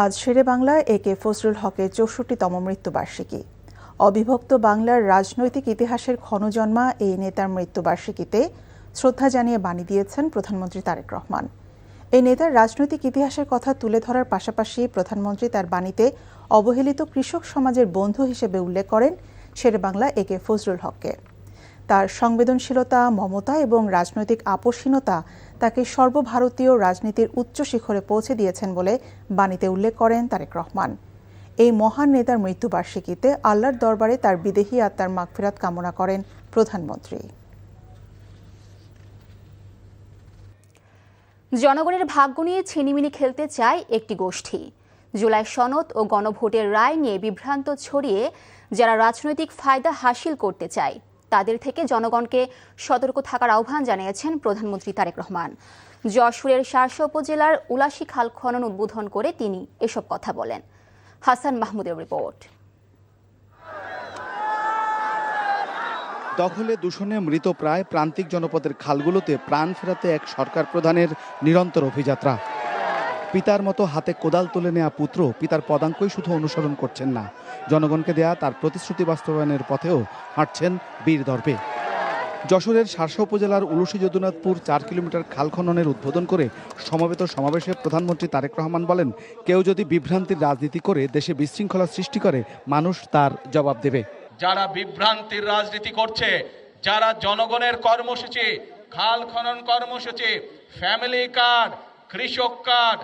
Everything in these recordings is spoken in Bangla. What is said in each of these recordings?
আজ শেরে বাংলায় একে ফজলুল হকের ৬৪তম মৃত্যুবার্ষিকী। অবিভক্ত বাংলার রাজনৈতিক ইতিহাসের ক্ষণজন্মা এই নেতার মৃত্যুবার্ষিকীতে শ্রদ্ধা জানিয়ে বাণী দিয়েছেন প্রধানমন্ত্রী তারেক রহমান। এই নেতার রাজনৈতিক ইতিহাসের কথা তুলে ধরার পাশাপাশি প্রধানমন্ত্রী তার বাণীতে অবহেলিত কৃষক সমাজের বন্ধু হিসেবে উল্লেখ করেন শেরে বাংলা একে ফজলুল হককে। তার সংবেদনশীলতা, মমতা এবং রাজনৈতিক আপোষহীনতা তাকে সর্বভারতীয় রাজনীতির উচ্চ শিখরে পৌঁছে দিয়েছেন বলে বাণীতে উল্লেখ করেন তারেক রহমান। এই মহান নেতার মৃত্যুবার্ষিকীতে আল্লাহর দরবারে তার বিদেহী আত্মার মাগফিরাত কামনা করেন প্রধানমন্ত্রী। জনগণের ভাগ্য নিয়ে ছিনিমিনি খেলতে চায় একটি গোষ্ঠী। জুলাই সনদ ও গণভোটের রায় নিয়ে বিভ্রান্ত ছড়িয়ে যারা রাজনৈতিক ফায়দা হাসিল করতে চায় তাদের থেকে জনগণকে সতর্ক থাকার আহ্বান জানিয়েছেন প্রধানমন্ত্রী তারেক রহমান। যশোরের শার্শা উপজেলার উলাশী খাল খনন উদ্বোধন করে তিনি এসব কথা বলেন। হাসান মাহমুদের রিপোর্ট। দখলে দূষণে মৃত প্রায় প্রান্তিক জনপদের খালগুলোতে প্রাণ ফেরাতে এক সরকার প্রধানের নিরন্তর অভিযাত্রা। পিতার মতো হাতে কোদাল তুলে নেওয়া পুত্র পিতার পদাঙ্কই শুধু অনুসরণ করছেন না, জনগণকে দেয়া তার প্রতিশ্রুতি বাস্তবায়নের পথেও হাঁটছেন বীর দর্পে। যশোরের শার্শা উপজেলার উলুশী যদুনাথপুর ৪ কিলোমিটার খাল খননের উদ্বোধন করে সমবেত সমাবেশে প্রধানমন্ত্রী তারেক রহমান বলেন, কেউ যদি বিভ্রান্তির রাজনীতি করে দেশে বিশৃঙ্খলা সৃষ্টি করে মানুষ তার জবাব দেবে। যারা বিভ্রান্তির রাজনীতি করছে, যারা জনগণের কর্মসূচি, খাল খনন কর্মসূচি, ফ্যামিলি কার্ড, কৃষক কার্ড,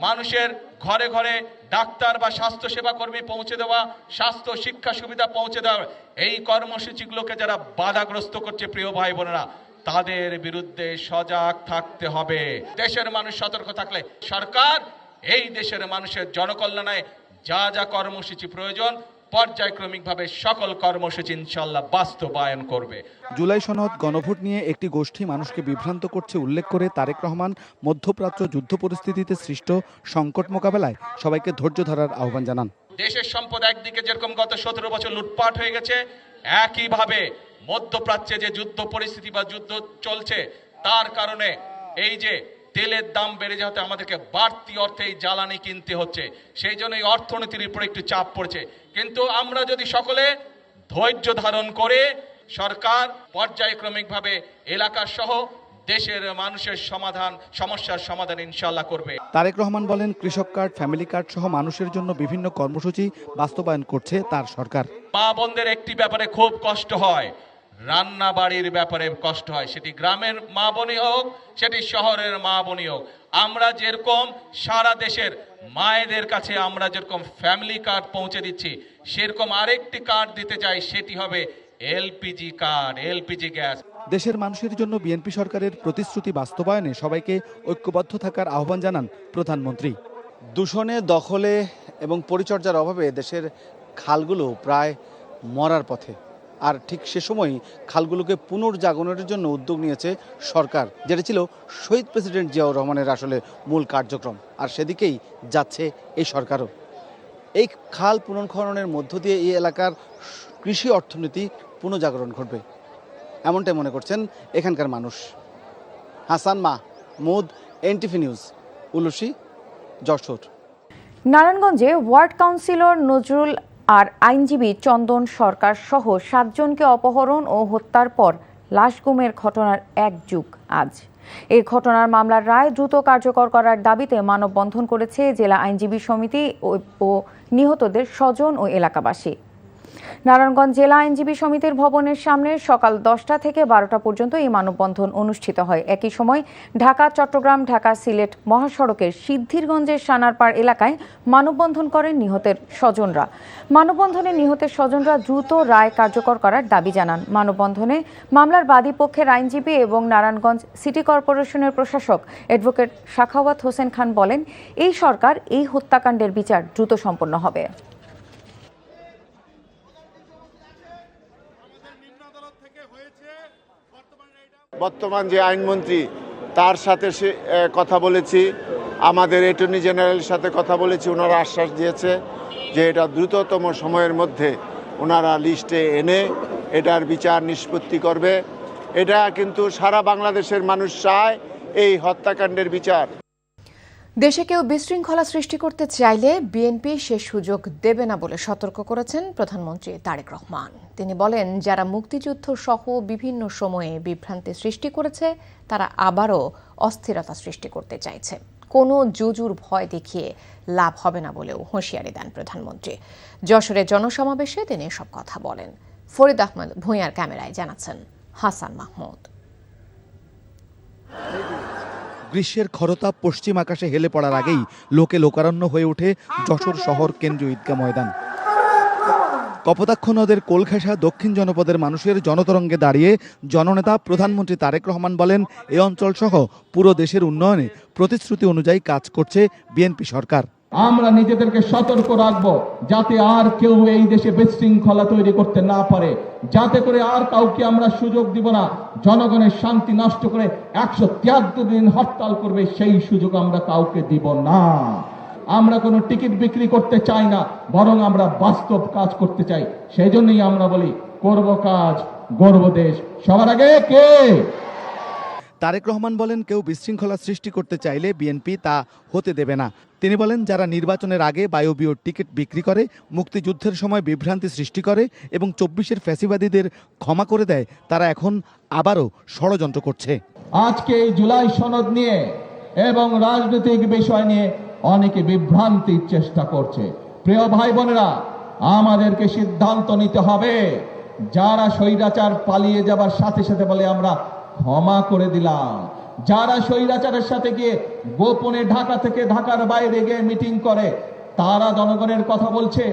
মানুষের ঘরে ঘরে ডাক্তার বা স্বাস্থ্য সেবা কর্মী পৌঁছে দেওয়া, স্বাস্থ্য শিক্ষা সুবিধা পৌঁছে দেওয়া, এই কর্মসূচিগুলোকে যারা বাধাগ্রস্ত করছে, প্রিয় ভাই বোনেরা, তাদের বিরুদ্ধে সজাগ থাকতে হবে। দেশের মানুষ সতর্ক থাকলে সরকার এই দেশের মানুষের জনকল্যাণে যা যা কর্মসূচি প্রয়োজন পর্যায়ক্রমিকভাবে সকল কর্মসূচি ইনশাআল্লাহ বাস্তবায়ন করবে। জুলাই সনদ গণভোট নিয়ে একটি গোষ্ঠী মানুষকে বিভ্রান্ত করছে উল্লেখ করে তারেক রহমান মধ্যপ্রাচ্য যুদ্ধ পরিস্থিতিতে সৃষ্ট সংকট মোকাবেলায় সবাইকে ধৈর্য ধরার আহ্বান জানান। দেশের সম্পদ একদিকে যেরকম গত 17 বছর লুটপাট হয়ে গেছে, একইভাবে মধ্যপ্রাচ্যে যে যুদ্ধ পরিস্থিতি বা যুদ্ধ চলছে তার কারণে এই যে তেলের দাম বেড়ে যাওয়াতে আমাদেরকে বাড়তি অর্থে এই জ্বালানি কিনতে হচ্ছে, সেই জন্য এই অর্থনীতির উপর একটু চাপ পড়ছে। কিন্তু আমরা যদি সকলে ধৈর্য ধারণ করে সরকার পর্যায়ক্রমিকভাবে এলাকা সহ দেশের মানুষের সমস্যার সমাধান ইনশাআল্লাহ করবে। তারেক রহমান বলেন, কৃষক কার্ড, ফ্যামিলি কার্ড সহ মানুষের জন্য বিভিন্ন কর্মসূচি বাস্তবায়ন করছে তার সরকার। মা বোনদের একটি ব্যাপারে খুব কষ্ট হয়, রান্না বাড়ির ব্যাপারে কষ্ট হয়, সেটি গ্রামের মা বোনই হোক, সেটি শহরের মা বোনই হোক। আমরা যেরকম সারা দেশের মায়েদের কাছে আমরা যেরকম ফ্যামিলি কার্ড পৌঁছে দিচ্ছি, সেরকম আরেকটি কার্ড দিতে চাই, সেটি হবে এলপিজি কার্ড, এলপিজি গ্যাস। দেশের মানুষের জন্য বিএনপি সরকারের প্রতিশ্রুতি বাস্তবায়নে সবাইকে ঐক্যবদ্ধ থাকার আহ্বান জানান প্রধানমন্ত্রী। দূষণে, দখলে এবং পরিচর্যার অভাবে দেশের খালগুলো প্রায় মরার পথে, আর ঠিক সে সময় খালগুলোকে পুনর্জাগরণের জন্য উদ্যোগ নিয়েছে সরকার, যেটা ছিল শহীদ প্রেসিডেন্ট জিয়াউর রহমানের আসলে মূল কার্যক্রম, আর সেদিকেই যাচ্ছে এই সরকারও। এই খাল পুনর্খননের মধ্য দিয়ে এই এলাকার কৃষি অর্থনীতি পুনর্জাগরণ ঘটবে, এমনটাই মনে করছেন এখানকার মানুষ। Hasan Mahmud, NTV news, Ulushi, Jessore. নারায়ণগঞ্জে ওয়ার্ড কাউন্সিলর নজরুল আর আইনজীবী চন্দন সরকার সহ 7 জনকে অপহরণ ও হত্যার পর লাশ গুমের ঘটনার 1 যুগ আজ। এই ঘটনার মামলার রায় দ্রুত কার্যকর করার দাবিতে মানববন্ধন করেছে জেলা আইনজীবী সমিতি ও নিহতদের স্বজন ও এলাকাবাসী। নারায়ণগঞ্জ জেলা আইনজীবী সমিতির ভবনের সামনে সকাল 10টা থেকে 12টা পর্যন্ত এই মানববন্ধন অনুষ্ঠিত হয়। একই সময় ঢাকা, চট্টগ্রাম, ঢাকা, সিলেট মহাসড়কের সিদ্ধিরগঞ্জের সানারপাড় এলাকায় মানববন্ধন করেন নিহতের স্বজনরা। মানববন্ধনে নিহতের স্বজনরা দ্রুত রায় কার্যকর করার দাবি জানান। মানববন্ধনে মামলার বাদী পক্ষের আইনজীবী এবং নারায়ণগঞ্জ সিটি কর্পোরেশনের প্রশাসক অ্যাডভোকেট সাখাওয়াত হোসেন খান বলেন, এই সরকার এই হত্যাকাণ্ডের বিচার দ্রুত সম্পন্ন হবে। বর্তমান যে আইনমন্ত্রী তার সাথে কথা বলেছি, আমাদের অ্যাটর্নি জেনারেলের সাথে কথা বলেছি, ওনারা আশ্বাস দিয়েছে যে এটা দ্রুততম সময়ের মধ্যে ওনারা লিস্টে এনে এটার বিচার নিষ্পত্তি করবে। এটা কিন্তু সারা বাংলাদেশের মানুষ চায় এই হত্যাকাণ্ডের বিচার। দেশে কেউ বিশৃঙ্খলা সৃষ্টি করতে চাইলে বিএনপি সে সুযোগ দেবে না বলে সতর্ক করেছেন প্রধানমন্ত্রী তারেক রহমান। তিনি বলেন, যারা মুক্তিযুদ্ধ সহ বিভিন্ন সময়ে বিভ্রান্তি সৃষ্টি করেছে তারা আবারও অস্থিরতা সৃষ্টি করতে চাইছে। কোনো জুজুর ভয় দেখিয়ে লাভ হবে না বলেও হুঁশিয়ারি দেন প্রধানমন্ত্রী। যশোরে জনসমাবেশে তিনি এসব কথা বলেন। ফরিদ আহমেদ ভূঁইয়ার ক্যামেরায় জানাচ্ছেন হাসান মাহমুদ। গ্রীষ্মের খরতাপ পশ্চিম আকাশে হেলে পড়ার আগেই লোকে লোকারণ্য হয়ে ওঠে যশোর শহর কেন্দ্রীয় ঈদগাহ ময়দান। কপোতাক্ষ নদের কোলঘেঁষা দক্ষিণ জনপদের মানুষের জনতরঙ্গে দাঁড়িয়ে জননেতা প্রধানমন্ত্রী তারেক রহমান বলেন, এই অঞ্চল সহ পুরো দেশের উন্নয়নে প্রতিশ্রুতি অনুযায়ী কাজ করছে বিএনপি সরকার। আমরা নিজেদেরকে সতর্ক রাখবো যাতে আর কেউ এই দেশে বিশৃঙ্খলা তৈরি করতে না পারে, যাতে করে আর কাউকে আমরা সুযোগ দিব না জনগণের শান্তি নষ্ট করে 173 দিন হরতাল করবে, সেই সুযোগ আমরা কাউকে দিব না। আমরা কোনো টিকিট বিক্রি করতে চাই না, বরং আমরা বাস্তব কাজ করতে চাই। সেই জন্যই আমরা বলি, করব কাজ, গর্ব দেশ। সবার আগে কে? তারেক রহমান বলেন, কেউ বিশৃঙ্খলা সৃষ্টি করতে চাইলে বিএনপি তা হতে দেবে না। তিনি বলেন, যারা নির্বাচনের আগে বায়বীয় টিকিট বিক্রি করে, মুক্তিযুদ্ধের সময় বিভ্রান্তি সৃষ্টি করে এবং 24-এর ফ্যাসিবাদীদের ক্ষমা করে দেয়, তারা এখন আবারও ষড়যন্ত্র করছে। আজকে এই জুলাই সনদ নিয়ে এবং রাজনৈতিক বিষয় নিয়ে অনেকে বিভ্রান্তির চেষ্টা করছে। প্রিয় ভাই বোনেরা, আমাদেরকে সিদ্ধান্ত নিতে হবে। যারা স্বৈরাচার পালিয়ে যাবার সাথে সাথে বলে আমরা ক্ষমা করে দিলাম, যারা স্বৈরাচারের সাথে গিয়ে গোপনে ঢাকা থেকে ঢাকার বাইরে গিয়ে মিটিং করে, তারা জনগণের কথা বলছে,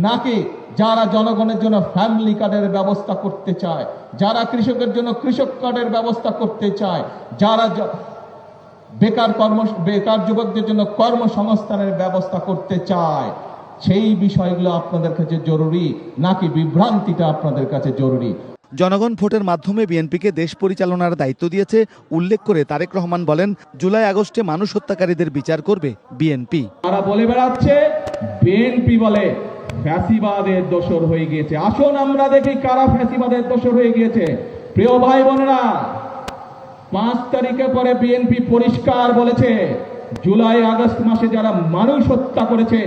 নাকি যারা জনগণের জন্য ফ্যামিলি কার্ডের ব্যবস্থা করতে চায়, যারা কৃষকের জন্য কৃষক কার্ডের ব্যবস্থা করতে চায়, যারা বেকার যুবকদের জন্য কর্মসংস্থানের ব্যবস্থা করতে চায়, সেই বিষয়গুলো আপনাদের কাছে জরুরি নাকি বিভ্রান্তিটা আপনাদের কাছে জরুরি? জনগণ ভোটের মাধ্যমে বিএনপিকে দেশ পরিচালনার দায়িত্ব দিয়েছে উল্লেখ করে তারেক রহমান বলেন, জুলাই আগস্টে মানুষ হত্যাকারীদের বিচার করবে বিএনপি। তারা বলে বেড়াচ্ছে বিএনপি বলে ফ্যাসিবাদের দোসর হয়ে গিয়েছে। আসুন আমরা দেখি কারা ফ্যাসিবাদের দোসর হয়ে গিয়েছে। প্রিয় ভাই বোনেরা, 5 তারিখে পরে বিএনপি পরিষ্কার বলেছে, জুলাই আগস্ট মাসে যারা মানুষ হত্যা করেছে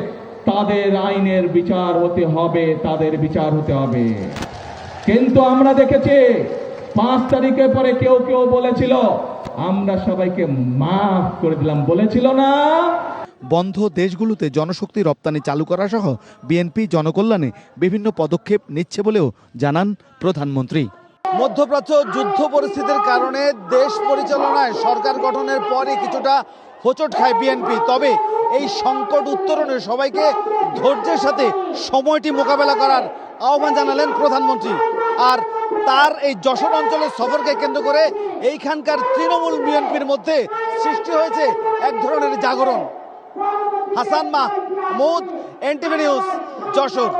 তাদের আইনের বিচার হতে হবে, তাদের বিচার হতে হবে। কিন্তু আমরা দেখেছি 5 তারিখের পরে কেউ কেউ বলেছিল আমরা সবাইকে মাফ করে দিলাম, বলেছিল না? বন্ধ দেশগুলোতে জনশক্তি রপ্তানি চালু করা সহ বিএনপি জনকল্যাণে বিভিন্ন পদক্ষেপ নিচ্ছে বলেও জানান প্রধানমন্ত্রী। মধ্যপ্রাচ্য যুদ্ধ পরিস্থিতির কারণে দেশ পরিচালনায় সরকার গঠনের পরে কিছুটা হোঁচট খায় বিএনপি। তবে এই সংকট উত্তরণে সবাইকে ধৈর্যের সাথে সময়টি মোকাবেলা করার আহ্বান জানালেন প্রধানমন্ত্রী। আর তার এই যশোর অঞ্চলের সফরকে কেন্দ্র করে এইখানকার তৃণমূল বিএনপির মধ্যে সৃষ্টি হয়েছে এক ধরনের জাগরণ। Hasan Mahmud, NTV news, Jessore.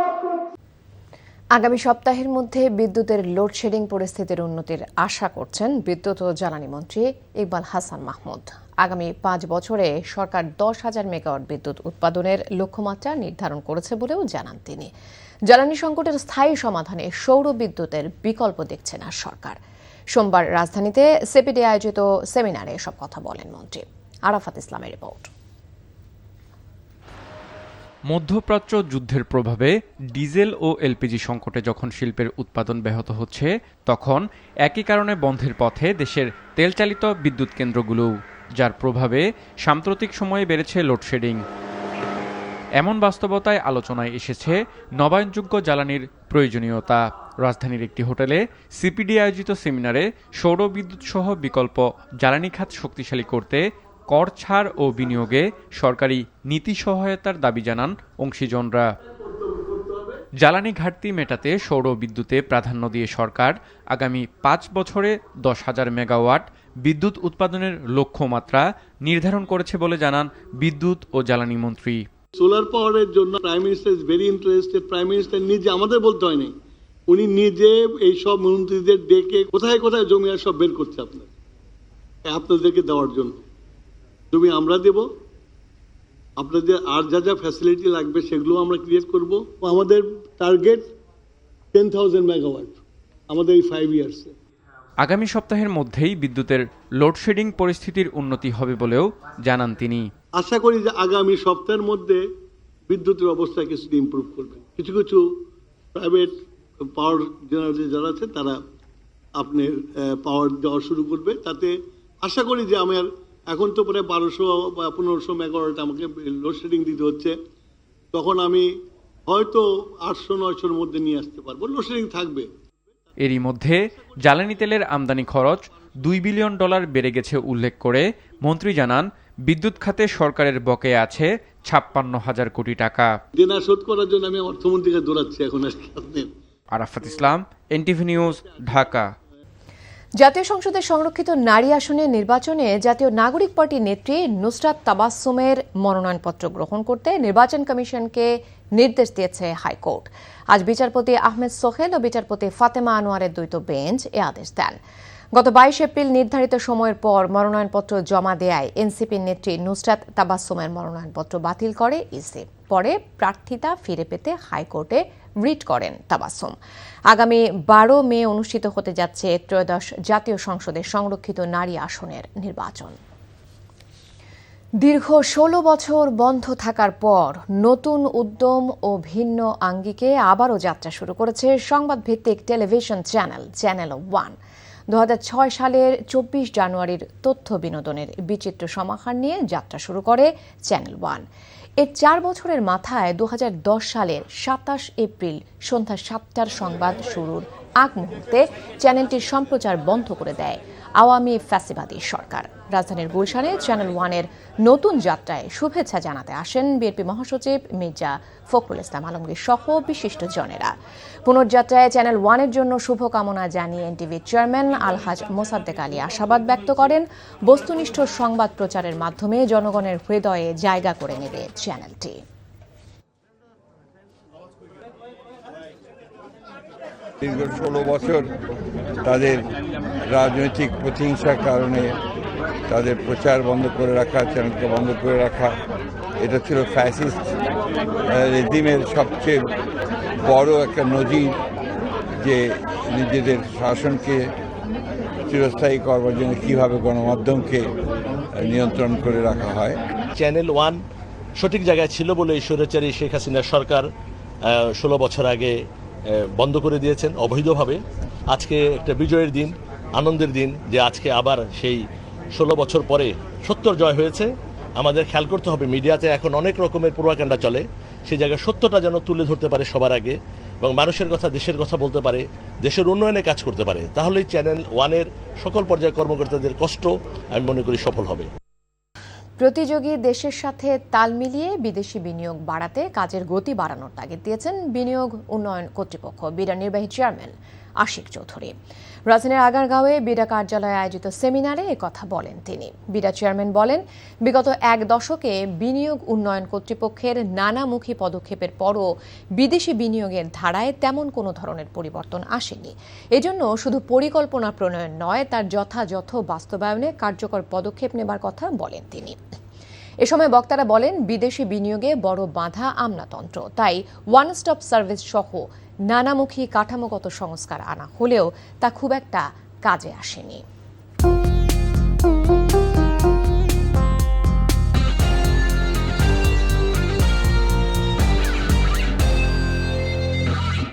আগামী সপ্তাহের মধ্যে বিদ্যুতের লোডশেডিং পরিস্থিতির উন্নতির আশা করছেন বিদ্যুৎ ও জ্বালানি মন্ত্রী ইকবাল হাসান মাহমুদ। আগামী 5 বছরে সরকার 10,000 মেগাওয়াট বিদ্যুৎ উৎপাদনের লক্ষ্যমাত্রা নির্ধারণ করেছে বলেও জানান তিনি। জ্বালানি সংকটের স্থায়ী সমাধানে সৌর বিদ্যুতের বিকল্প দেখছে না সরকার। সোমবার রাজধানীতে সিপিডি আয়োজিত সেমিনারে এসব কথা বলেন মন্ত্রী। আরাফাত ইসলামের রিপোর্ট। মধ্যপ্রাচ্য যুদ্ধের প্রভাবে ডিজেল ও এলপিজি সংকটে যখন শিল্পের উৎপাদন ব্যাহত হচ্ছে, তখন একই কারণে বন্ধের পথে দেশের তেলচালিত বিদ্যুৎ কেন্দ্রগুলোও, যার প্রভাবে সাম্প্রতিক সময়ে বেড়েছে লোডশেডিং। এমন বাস্তবতায় আলোচনায় এসেছে নবায়নযোগ্য জ্বালানির প্রয়োজনীয়তা। রাজধানীর একটি হোটেলে সিপিডি আয়োজিত সেমিনারে সৌর বিদ্যুৎ সহ বিকল্প জ্বালানি খাত শক্তিশালী করতে কর ছাড় ও বিনিয়োগে সরকারি নীতি সহায়তার দাবি জানান অংশীজনরা। জ্বালানি ঘাটতি মেটাতে সৌর বিদ্যুতে প্রাধান্য দিয়ে সরকার আগামী 5 বছরে 10,000 মেগাওয়াট বিদ্যুৎ উৎপাদনের লক্ষ্যমাত্রা নির্ধারণ করেছে বলে জানান বিদ্যুৎ ও জ্বালানি মন্ত্রী। সোলার পাওয়ারের জন্য prime minister is very interested. Prime minister নিজে, আমাদের বলতে হয়নি, উনি নিজে এই সব মন্ত্রীদের ডেকে কোথায় কোথায় জমি আর সব বের করছে আপনাদেরকে দেওয়ার জন্য। জমি আমরা দেব, আপনাদের আর যা যা ফ্যাসিলিটি লাগবে সেগুলো আমরা ক্রিয়েট করব। আমাদের টার্গেট 10,000 মেগাওয়াট আমাদের এই 5 ইয়ার্সে। আগামী সপ্তাহের মধ্যেই বিদ্যুতের লোডশেডিং পরিস্থিতির উন্নতি হবে বলেও জানান তিনি। আশা করি যে আগামী সপ্তাহের মধ্যে বিদ্যুতের অবস্থা কিছুটা ইমপ্রুভ করবে। কিছু কিছু প্রাইভেট পাওয়ার জেনারেটর যারা আছে তারা আপনার পাওয়ার দেওয়া শুরু করবে, তাতে আশা করি যে আমার এখন তো প্রায় 1200 বা 1500 মেগাওয়াট আমাকে লোডশেডিং দিতে হচ্ছে, তখন আমি হয়তো 800-900-র মধ্যে নিয়ে আসতে পারবো। লোডশেডিং থাকবে। এরই মধ্যে জ্বালানি তেলের আমদানি খরচ $2 বিলিয়ন বেড়ে গেছে উল্লেখ করে মন্ত্রী জানান, বিদ্যুৎ খাতে সরকারের বকেয়া আছে 56,000 কোটি টাকা। দেনা শোধ করার জন্য আমি অর্থমন্ত্রীকে দৌড়াচ্ছি এখন। আরাফাত ইসলাম, এনটিভি নিউজ, ঢাকা। জাতীয় সংসদের সংরক্ষিত নারী আসনে নির্বাচনে জাতীয় নাগরিক পার্টির নেত্রী নুসরাত তাবাসসুমের মনোনয়নপত্র গ্রহণ করতে নির্বাচন কমিশনকে নির্দেশ দিয়েছে হাইকোর্ট। আজ বিচারপতি আহমেদ সোহেল ও বিচারপতি ফাতেমা আনোয়ারের দ্বৈত বেঞ্চ এ আদেশ দেন। গত 22 এপ্রিল নির্ধারিত সময়ের পর মনোনয়নপত্র জমা দেয়ায় এনসিপির নেত্রী নুসরাত তাবাসসুমের মনোনয়নপত্র বাতিল করে ইসি। পরে প্রার্থিতা ফিরে পেতে হাইকোর্টে রিট করেন তাবাসসুম। আগামী 12 মে অনুষ্ঠিত হতে যাচ্ছে ত্রয়োদশ জাতীয় সংসদের সংরক্ষিত নারী আসনের নির্বাচন। দীর্ঘ 16 বছর বন্ধ থাকার পর নতুন উদ্যম ও ভিন্ন আঙ্গিকে আবারও যাত্রা শুরু করেছে সংবাদ ভিত্তিক টেলিভিশন চ্যানেল 1। 2006 সালের 24 জানুয়ারির তথ্য বিনোদনের বিচিত্র সমাহার নিয়ে যাত্রা শুরু করে চ্যানেল 1। এর 4 বছরের মাথায় 2010 সালের 27 এপ্রিল সন্ধ্যা 7টার সংবাদ শুরুর আগ মুহূর্তে চ্যানেলটির সম্প্রচার বন্ধ করে দেয় আওয়ামী ফ্যাসিবাদী সরকার। রাজধানীর গুলশানে চ্যানেল 1-এর নতুন যাত্রায় শুভেচ্ছা জানাতে আসেন বিএনপি মহাসচিব মির্জা ফখরুল ইসলাম আলমগীর সহ বিশিষ্টজনেরা। পুনর্যাত্রায় চ্যানেল 1-এর জন্য শুভকামনা জানিয়ে এনটিভির চেয়ারম্যান আলহাজ মোসাদ্দেক আলী আশাবাদ ব্যক্ত করেন, বস্তুনিষ্ঠ সংবাদ প্রচারের মাধ্যমে জনগণের হৃদয়ে জায়গা করে নেবে চ্যানেলটি। দীর্ঘ 16 বছর তাদের রাজনৈতিক প্রতিহিংসার কারণে তাদের প্রচার বন্ধ করে রাখা, চ্যানেলকে বন্ধ করে রাখা, এটা ছিল ফ্যাসিস্ট রেজিমের সবচেয়ে বড় একটা নজির, যে নিজেদের শাসনকে চিরস্থায়ী করবার জন্য কীভাবে গণমাধ্যমকে নিয়ন্ত্রণ করে রাখা হয়। চ্যানেল 1 সঠিক জায়গায় ছিল বলে স্বৈরাচারী শেখ হাসিনার সরকার 16 বছর আগে বন্ধ করে দিয়েছেন অবৈধভাবে। আজকে একটা বিজয়ের দিন, আনন্দের দিন, যে আজকে আবার সেই 16 বছর পরে সত্যর জয় হয়েছে। আমাদের খেয়াল করতে হবে, মিডিয়াতে এখন অনেক রকমের প্রোপাগান্ডা চলে, সেই জায়গায় সত্যটা যেন তুলে ধরতে পারে সবার আগে, এবং মানুষের কথা, দেশের কথা বলতে পারে, দেশের উন্নয়নে কাজ করতে পারে। তাহলেই চ্যানেল 1-এর সকল পর্যায়ের কর্মকর্তাদের কষ্ট আমি মনে করি সফল হবে। প্রতিযোগী দেশের সাথে তাল মিলিয়ে বিদেশি বিনিয়োগ বাড়াতে কাজের গতি বাড়ানোর তাগিদ দিয়েছেন বিনিয়োগ উন্নয়ন কর্তৃপক্ষ বিডার নির্বাহী চেয়ারম্যান আশিক চৌধুরী। রাজধানীর আগারগাঁওয়ে বিডা কার্যালয়ে আয়োজিত সেমিনারে একথা বলেন তিনি। বিডা চেয়ারম্যান বলেন, বিগত 1 দশকে বিনিয়োগ উন্নয়ন কর্তৃপক্ষের নানামুখী পদক্ষেপের পরও বিদেশি বিনিয়োগের ধারায় তেমন কোনো ধরনের পরিবর্তন আসেনি। এজন্য শুধু পরিকল্পনা প্রণয়ন নয়, তার যথাযথ বাস্তবায়নে কার্যকর পদক্ষেপ নেবার কথা বলেন তিনি। এ সময় বক্তারা বলেন, বিদেশি বিনিয়োগে বড় বাধা আমলাতন্ত্র, তাই ওয়ান স্টপ সার্ভিস সহ নানামুখী কাঠামোগত সংস্কার আনা হলেও তা খুব একটা কাজে আসেনি।